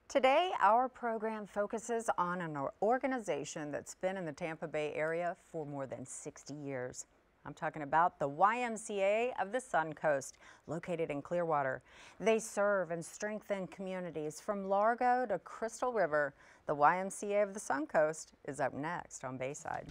Today, our program focuses on an organization that's been in the Tampa Bay area for more than 60 years. I'm talking about the YMCA of the Sun Coast, located in Clearwater. They serve and strengthen communities from Largo to Crystal River. The YMCA of the Sun Coast is up next on Bayside.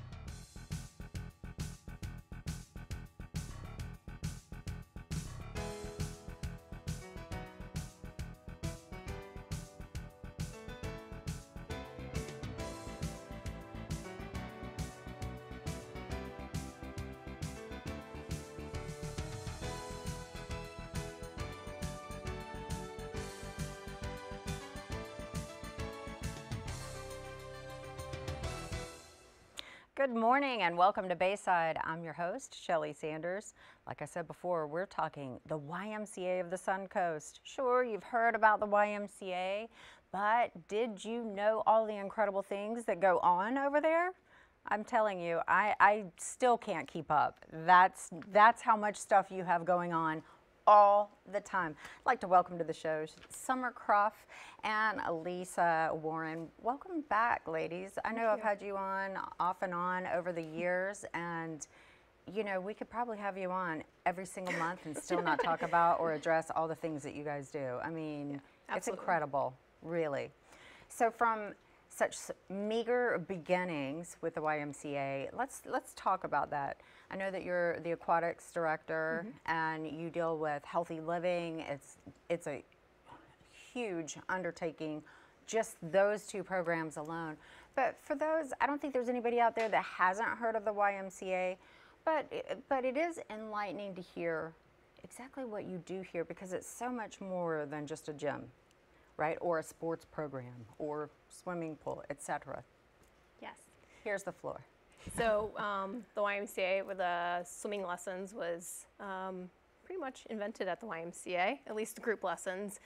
Good morning and welcome to Bayside. I'm your host, Shelly Sanders. Like I said before, we're talking the YMCA of the Sun Coast. Sure, you've heard about the YMCA, but did you know all the incredible things that go on over there? I'm telling you, I still can't keep up. That's how much stuff you have going on all the time. I'd like to welcome to the show Summer Croft and Elisa Warren. Welcome back, ladies. I know I've had you on off and on over the years, and you know, we could probably have you on every single month and still not talk about or address all the things that you guys do. I mean, it's incredible, really. So from such meager beginnings with the YMCA, let's talk about that. I know that you're the aquatics director and you deal with healthy living. It's a huge undertaking, just those two programs alone. But for those, I don't think there's anybody out there that hasn't heard of the YMCA, but it is enlightening to hear exactly what you do here, because it's so much more than just a gym, right? Or a sports program or swimming pool, etc. Yes. Here's the floor. So the YMCA with the swimming lessons was pretty much invented at the YMCA, at least the group lessons.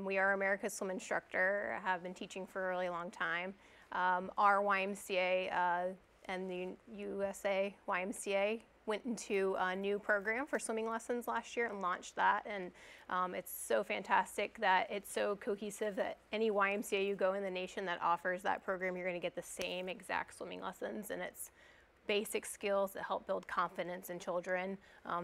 We are America's swim instructor, have been teaching for a really long time. Our YMCA and the USA YMCA went into a new program for swimming lessons last year and launched that, and it's so fantastic that it's so cohesive that any YMCA you go in the nation that offers that program, you're going to get the same exact swimming lessons, and it's basic skills that help build confidence in children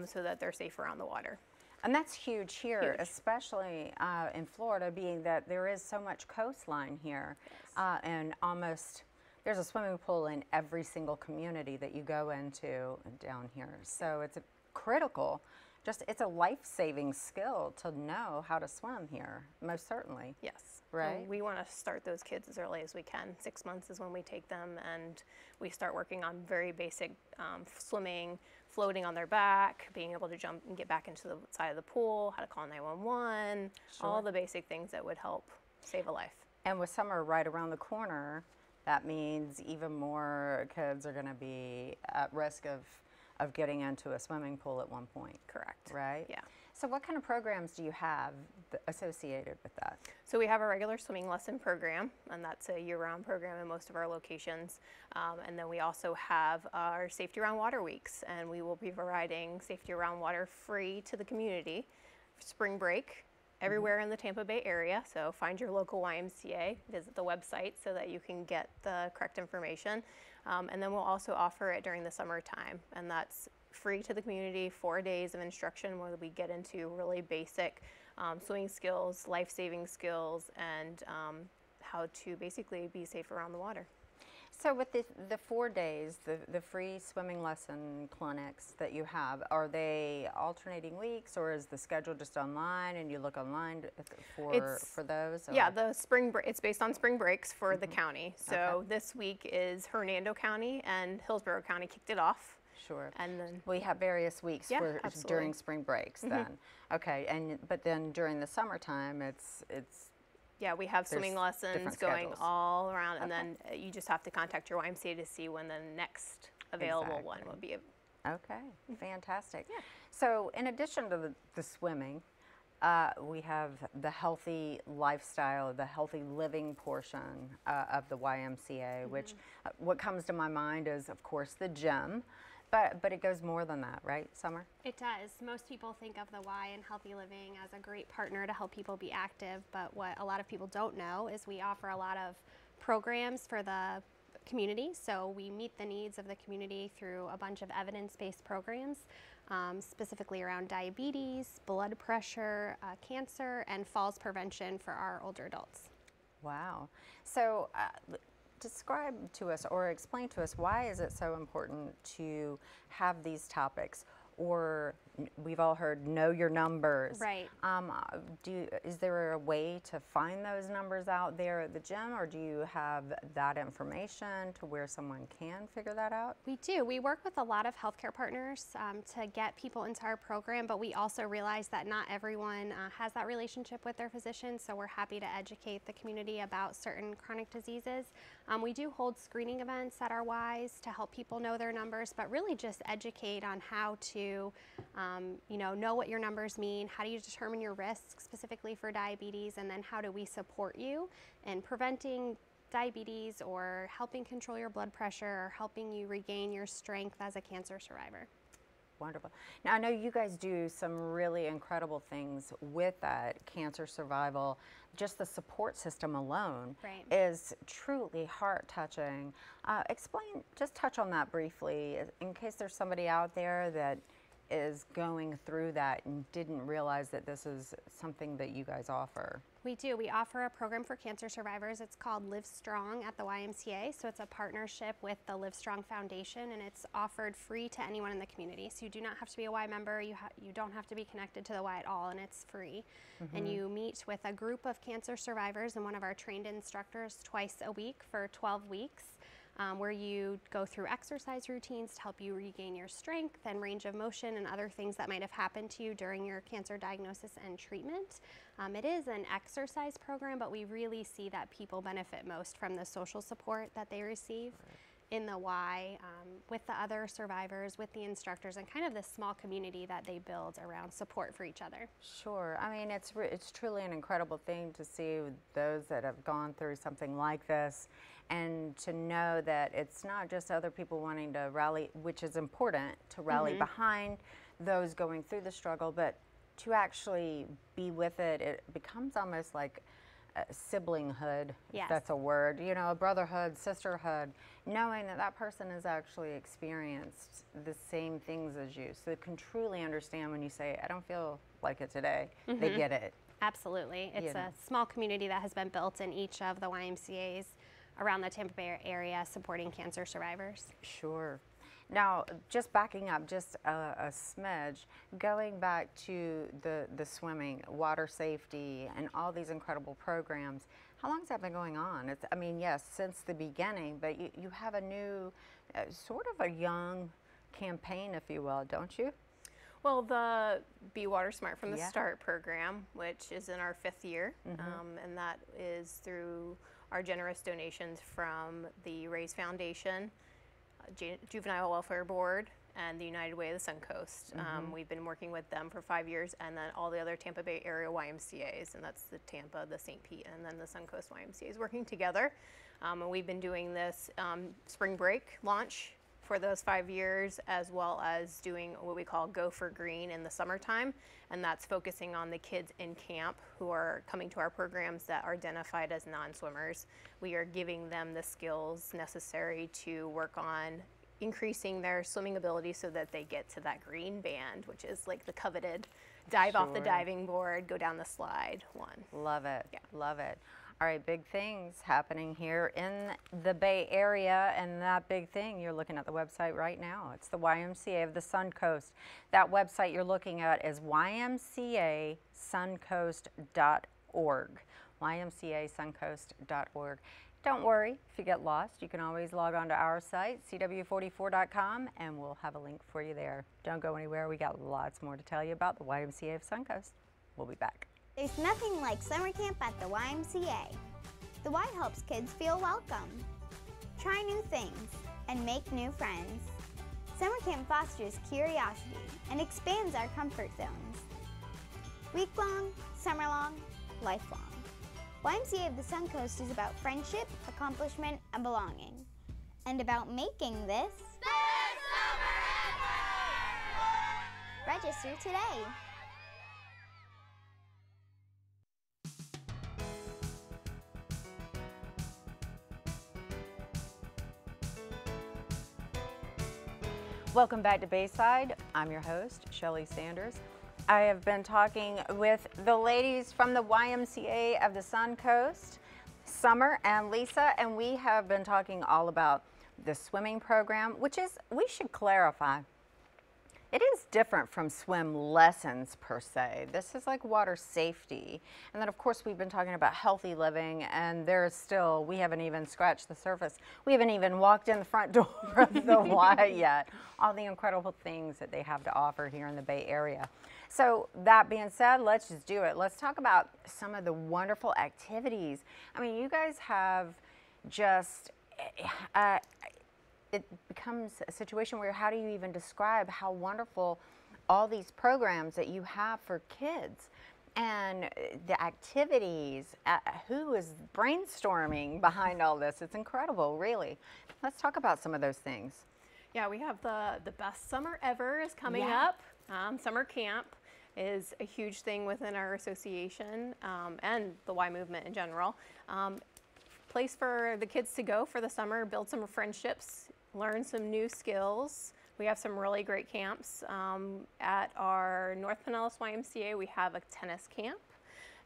so that they're safe around the water. And that's huge here, especially in Florida, being that there is so much coastline here, and almost there's a swimming pool in every single community that you go into down here. So it's critical, it's a life-saving skill to know how to swim here, most certainly. Yes. Right? And we want to start those kids as early as we can. 6 months is when we take them, and we start working on very basic swimming, floating on their back, being able to jump and get back into the side of the pool, how to call 911, all the basic things that would help save a life. And with summer right around the corner, that means even more kids are going to be at risk of getting into a swimming pool at one point. Correct. Right? Yeah. So what kind of programs do you have associated with that? So we have a regular swimming lesson program, and that's a year-round program in most of our locations. And then we also have our Safety Around Water Weeks, and we will be providing Safety Around Water free to the community. Spring break, everywhere in the Tampa Bay area, so find your local YMCA, visit the website so that you can get the correct information. And then we'll also offer it during the summertime, and that's free to the community, 4 days of instruction where we get into really basic swimming skills, life-saving skills, and how to basically be safe around the water. So with the 4 days, the free swimming lesson clinics that you have, are they alternating weeks, or is the schedule just online and you look online for those? Or? Yeah, the it's based on spring breaks for the county. So this week is Hernando County, and Hillsborough County kicked it off. Sure. And then we have various weeks during spring breaks then. Okay, but then during the summertime it's yeah, we have swimming lessons going all around, and then you just have to contact your YMCA to see when the next available one will be. Okay, fantastic. Yeah. So in addition to the swimming, we have the healthy lifestyle, the healthy living portion of the YMCA, which what comes to my mind is, of course, the gym. But it goes more than that, right, Summer? It does. Most people think of the Y in Healthy Living as a great partner to help people be active, but what a lot of people don't know is we offer a lot of programs for the community. So we meet the needs of the community through a bunch of evidence-based programs, specifically around diabetes, blood pressure, cancer, and falls prevention for our older adults. Wow. So describe to us or explain to us, why is it so important to have these topics? Or we've all heard know your numbers. Right. Is there a way to find those numbers out there at the gym, or do you have that information to where someone can figure that out? We do. We work with a lot of healthcare partners to get people into our program, but we also realize that not everyone has that relationship with their physician, so we're happy to educate the community about certain chronic diseases. We do hold screening events at our Ys to help people know their numbers, but really just educate on how to know what your numbers mean, how do you determine your risk specifically for diabetes, and then how do we support you in preventing diabetes or helping control your blood pressure or helping you regain your strength as a cancer survivor. Wonderful. Now, I know you guys do some really incredible things with that cancer survival. Just the support system alone is truly heart-touching. Just touch on that briefly, in case there's somebody out there that is going through that and didn't realize that this is something that you guys offer. We do. We offer a program for cancer survivors. It's called Live Strong at the YMCA. So it's a partnership with the Live Strong Foundation, and it's offered free to anyone in the community. So you do not have to be a Y member. You don't have to be connected to the Y at all, and it's free. And you meet with a group of cancer survivors and one of our trained instructors twice a week for 12 weeks. Where you go through exercise routines to help you regain your strength and range of motion and other things that might have happened to you during your cancer diagnosis and treatment. It is an exercise program, but we really see that people benefit most from the social support that they receive in the Y, with the other survivors, with the instructors, and kind of the small community that they build around support for each other. Sure. I mean, it's truly an incredible thing to see those that have gone through something like this, and to know that it's not just other people wanting to rally, which is important, to rally behind those going through the struggle, but to actually be with it. It becomes almost like siblinghood, if that's a word, a brotherhood, sisterhood, knowing that that person has actually experienced the same things as you. So they can truly understand when you say, I don't feel like it today. They get it. Absolutely. It's a small community that has been built in each of the YMCAs around the Tampa Bay area supporting cancer survivors. Sure. Now, just backing up just a smidge, going back to the swimming, water safety, and all these incredible programs, how long has that been going on? I mean, yes, since the beginning, but you have a new, sort of a young campaign, if you will, don't you? Well, the Be Water Smart from the Start program, which is in our 5th year, and that is through our generous donations from the Raise Foundation, Juvenile Welfare Board, and the United Way of the Suncoast. We've been working with them for 5 years, and then all the other Tampa Bay area YMCAs, and that's the Tampa, the St. Pete, and then the Suncoast YMCAs working together. And we've been doing this spring break launch for those 5 years, as well as doing what we call Go for Green in the summertime, and that's focusing on the kids in camp who are coming to our programs that are identified as non-swimmers. We are giving them the skills necessary to work on increasing their swimming ability so that they get to that green band, which is like the coveted dive off the diving board, go down the slide one. Love it. Love it. All right, big things happening here in the Bay Area, and that big thing, you're looking at the website right now. It's the YMCA of the Suncoast. That website you're looking at is ymcasuncoast.org, ymcasuncoast.org. Don't worry, if you get lost, you can always log on to our site, cw44.com, and we'll have a link for you there. Don't go anywhere. We got lots more to tell you about the YMCA of Suncoast. We'll be back. There's nothing like summer camp at the YMCA. The Y helps kids feel welcome, try new things, and make new friends. Summer camp fosters curiosity and expands our comfort zones. Week-long, summer-long, lifelong. YMCA of the Suncoast is about friendship, accomplishment, and belonging, and about making this the summer Register today. Welcome back to Bayside. I'm your host, Shelly Sanders. I have been talking with the ladies from the YMCA of the Sun Coast, Summer and Lisa, and we have been talking all about the swimming program, which is, we should clarify, it is different from swim lessons per se. This is like water safety. And then of course we've been talking about healthy living, and there's still, we haven't even scratched the surface. We haven't even walked in the front door of the Y yet. All the incredible things that they have to offer here in the Bay Area. So that being said, let's just do it. Let's talk about some of the wonderful activities. I mean, you guys have just, it becomes a situation where how do you even describe how wonderful all these programs that you have for kids and the activities, who is brainstorming behind all this? It's incredible, really. Let's talk about some of those things. Yeah, we have the best summer ever is coming Yeah. up. Summer camp is a huge thing within our association and the Y movement in general. Place for the kids to go for the summer, build some friendships, learn some new skills. We have some really great camps. At our North Pinellas YMCA, we have a tennis camp.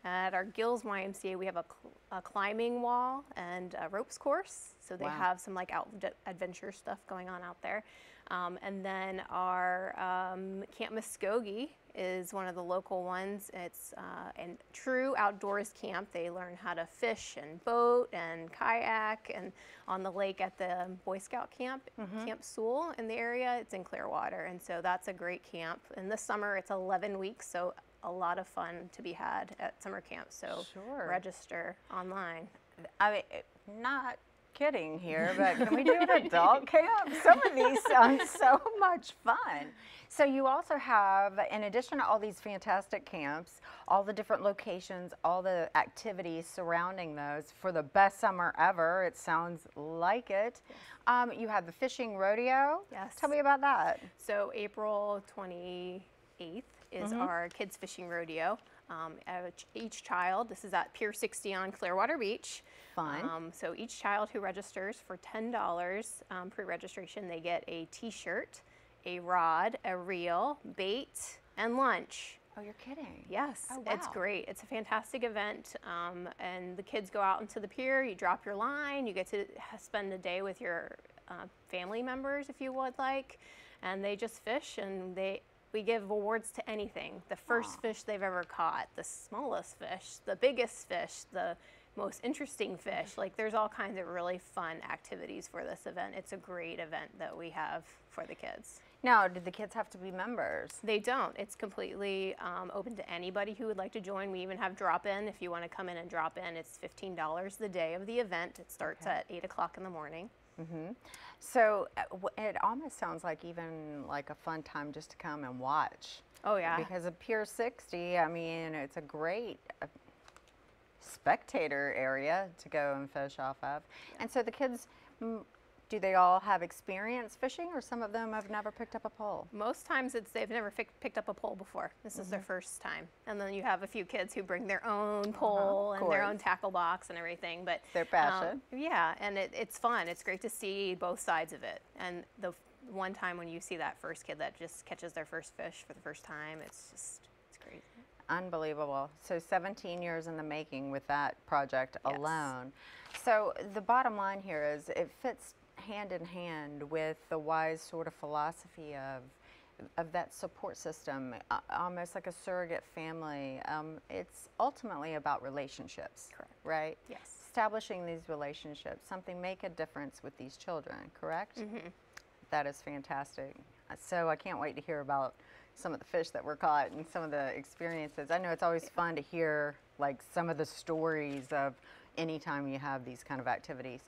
At our Gills YMCA, we have a climbing wall and a ropes course. So they Wow. have some like adventure stuff going on out there. And then our Camp Muskogee is one of the local ones. It's a true outdoors camp. They learn how to fish and boat and kayak and on the lake at the Boy Scout camp, Camp Sewell in the area. It's in Clearwater, and so that's a great camp. And this summer it's 11 weeks, so a lot of fun to be had at summer camp. So Sure. register online. I mean, not kidding here, but can we do an adult camp? Some of these sound so much fun. So you also have, in addition to all these fantastic camps, all the different locations, all the activities surrounding those for the best summer ever, it sounds like it. You have the fishing rodeo. Yes. Tell me about that. So April 28th is our kids fishing rodeo. Each child, this is at Pier 60 on Clearwater Beach. Fun. So each child who registers for $10 pre-registration, they get a t-shirt, a rod, a reel, bait, and lunch. Oh, you're kidding. Yes, Oh, it's wow. great. It's a fantastic event, and the kids go out into the pier, you drop your line, you get to spend a day with your family members if you would like, and they just fish, and we give awards to anything. The first fish they've ever caught, the smallest fish, the biggest fish, the most interesting fish. Like, there's all kinds of really fun activities for this event. It's a great event that we have for the kids. Now, did the kids have to be members? They don't. It's completely open to anybody who would like to join. We even have drop-in. If you want to come in and drop in, it's $15 the day of the event. It starts at 8 o'clock in the morning. So it almost sounds like even like a fun time just to come and watch. Oh, yeah. Because of Pier 60, I mean, it's a great spectator area to go and fish off of. And so the kids, do they all have experience fishing, or some of them have never picked up a pole? Most times they've never picked up a pole before. This is their first time. And then you have a few kids who bring their own pole and their own tackle box and everything. But Their passion. yeah, and it's fun. It's great to see both sides of it. And the one time when you see that first kid that just catches their first fish for the first time, it's great. Unbelievable. So 17 years in the making with that project Yes. alone. So the bottom line here is it fits hand in hand with the wise sort of philosophy of that support system, almost like a surrogate family. It's ultimately about relationships, Correct. right? Yes. Establishing these relationships, something make a difference with these children, correct? That is fantastic. So I can't wait to hear about some of the fish that were caught and some of the experiences. I know it's always fun to hear like some of the stories of anytime you have these kind of activities.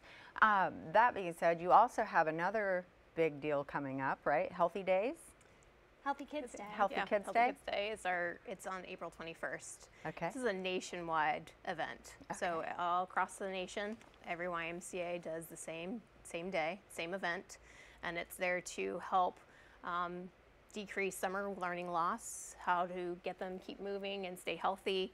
That being said, you also have another big deal coming up, right? Healthy Days? Healthy Kids Day. Healthy Kids Day? Healthy Kids Day it's on April 21st. Okay. This is a nationwide event. So all across the nation, every YMCA does the same day, same event, and it's there to help decrease summer learning loss, how to get them keep moving and stay healthy.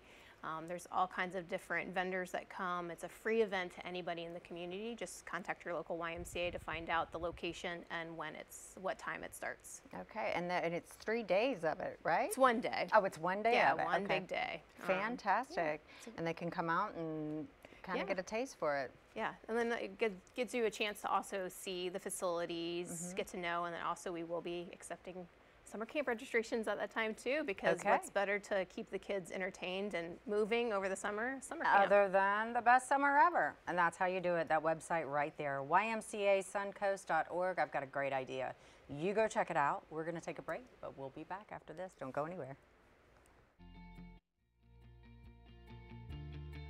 There's all kinds of different vendors that come. It's a free event to anybody in the community. Just contact your local YMCA to find out the location and what time it starts. Okay, and it's 3 days of it, right? It's one day. Oh, it's one day Yeah, of it. one Okay. big day. Fantastic. And they can come out and kind of Yeah. get a taste for it. Yeah, and then it gives you a chance to also see the facilities, get to know, and then also we will be accepting summer camp registrations at that time too, because Okay. what's better to keep the kids entertained and moving over the summer camp. Other than the best summer ever. And that's how you do it, that website right there, ymcasuncoast.org. I've got a great idea. You go check it out. We're going to take a break, but we'll be back after this. Don't go anywhere.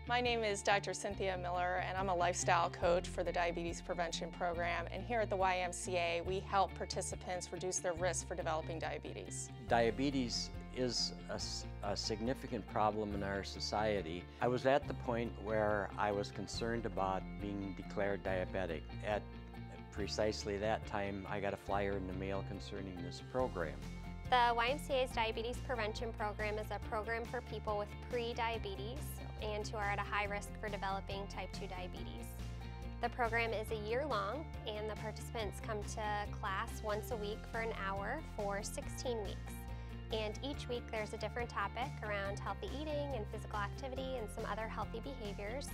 My name is Dr. Cynthia Miller, and I'm a lifestyle coach for the Diabetes Prevention Program. And here at the YMCA, we help participants reduce their risk for developing diabetes. Diabetes is a significant problem in our society. I was at the point where I was concerned about being declared diabetic. At precisely that time, I got a flyer in the mail concerning this program. The YMCA's Diabetes Prevention Program is a program for people with pre-diabetes and who are at a high risk for developing type 2 diabetes. The program is a year long, and the participants come to class once a week for an hour for 16 weeks. And each week there's a different topic around healthy eating and physical activity and some other healthy behaviors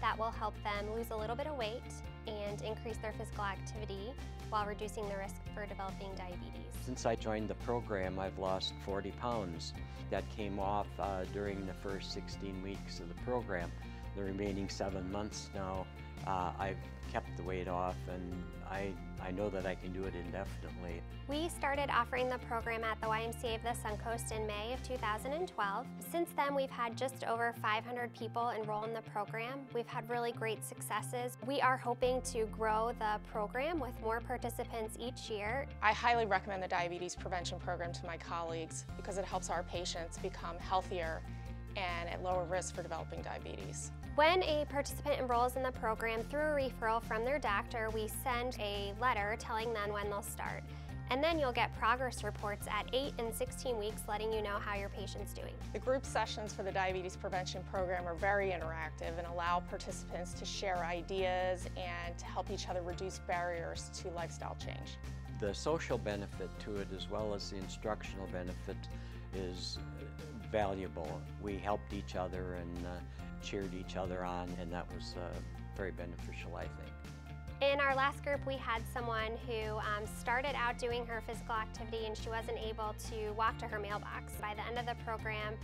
that will help them lose a little bit of weight and increase their physical activity while reducing the risk for developing diabetes. Since I joined the program, I've lost 40 pounds. That came off during the first 16 weeks of the program. The remaining 7 months now, I've kept the weight off, and I know that I can do it indefinitely. We started offering the program at the YMCA of the Suncoast in May of 2012. Since then, we've had just over 500 people enroll in the program. We've had really great successes. We are hoping to grow the program with more participants each year. I highly recommend the Diabetes Prevention Program to my colleagues because it helps our patients become healthier and at lower risk for developing diabetes. When a participant enrolls in the program through a referral from their doctor, we send a letter telling them when they'll start. And then you'll get progress reports at 8 and 16 weeks letting you know how your patient's doing. The group sessions for the Diabetes Prevention Program are very interactive and allow participants to share ideas and to help each other reduce barriers to lifestyle change. The social benefit to it, as well as the instructional benefit, is valuable. We helped each other and cheered each other on, and that was very beneficial, I think. In our last group, we had someone who started out doing her physical activity and she wasn't able to walk to her mailbox. By the end of the program,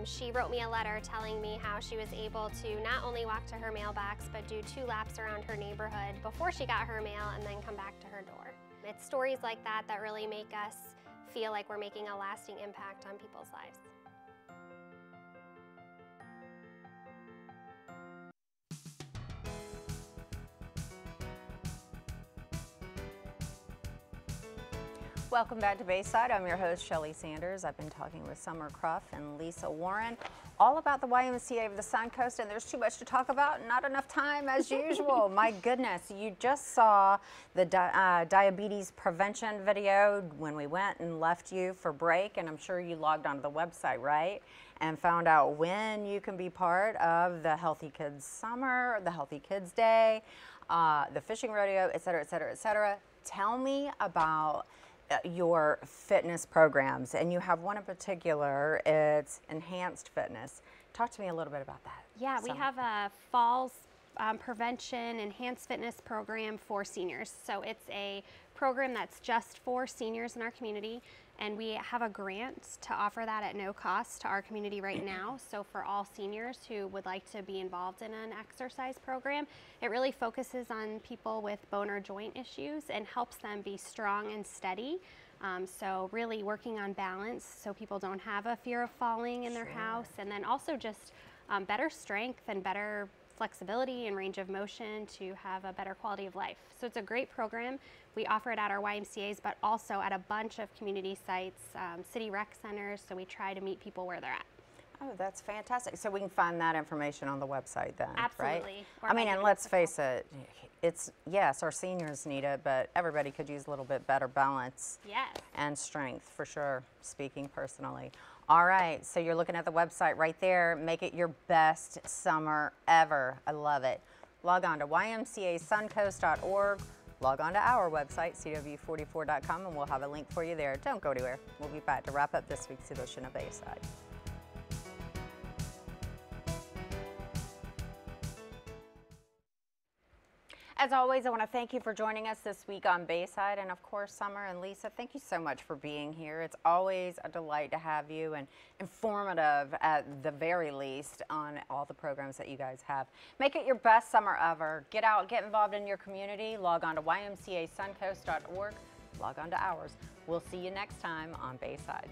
she wrote me a letter telling me how she was able to not only walk to her mailbox, but do 2 laps around her neighborhood before she got her mail and then come back to her door. It's stories like that that really make us feel like we're making a lasting impact on people's lives. Welcome back to Bayside. I'm your host, Shelley Sanders. I've been talking with Summer Cruff and Lisa Warren all about the YMCA of the Suncoast, and there's too much to talk about and not enough time as usual. My goodness, you just saw the diabetes prevention video when we went and left you for break, and I'm sure you logged onto the website, right? And found out when you can be part of the Healthy Kids Summer, the Healthy Kids Day, the fishing rodeo, et cetera, et cetera, et cetera. Tell me about your fitness programs, and you have one in particular. It's enhanced fitness. Talk to me a little bit about that. Yeah, we have a falls prevention enhanced fitness program for seniors. So it's a program that's just for seniors in our community, and we have a grant to offer that at no cost to our community right now. So for all seniors who would like to be involved in an exercise program, it really focuses on people with bone or joint issues and helps them be strong and steady. So really working on balance so people don't have a fear of falling in their house, and then also just better strength and better flexibility and range of motion to have a better quality of life. So it's a great program. We offer it at our YMCAs, but also at a bunch of community sites, city rec centers, so we try to meet people where they're at. Oh, that's fantastic. So we can find that information on the website then, right? Absolutely. Or I mean, make and it let's accessible. face it, it's, yes, our seniors need it, but everybody could use a little bit better balance Yes. and strength for sure, speaking personally. All right, so you're looking at the website right there. Make it your best summer ever. I love it. Log on to ymcasuncoast.org. Log on to our website, cw44.com, and we'll have a link for you there. Don't go anywhere. We'll be back to wrap up this week's edition of Bayside. As always, I want to thank you for joining us this week on Bayside, and of course, Summer and Lisa, thank you so much for being here. It's always a delight to have you, and informative at the very least on all the programs that you guys have. Make it your best summer ever. Get out, get involved in your community. Log on to ymcasuncoast.org. Log on to ours. We'll see you next time on Bayside.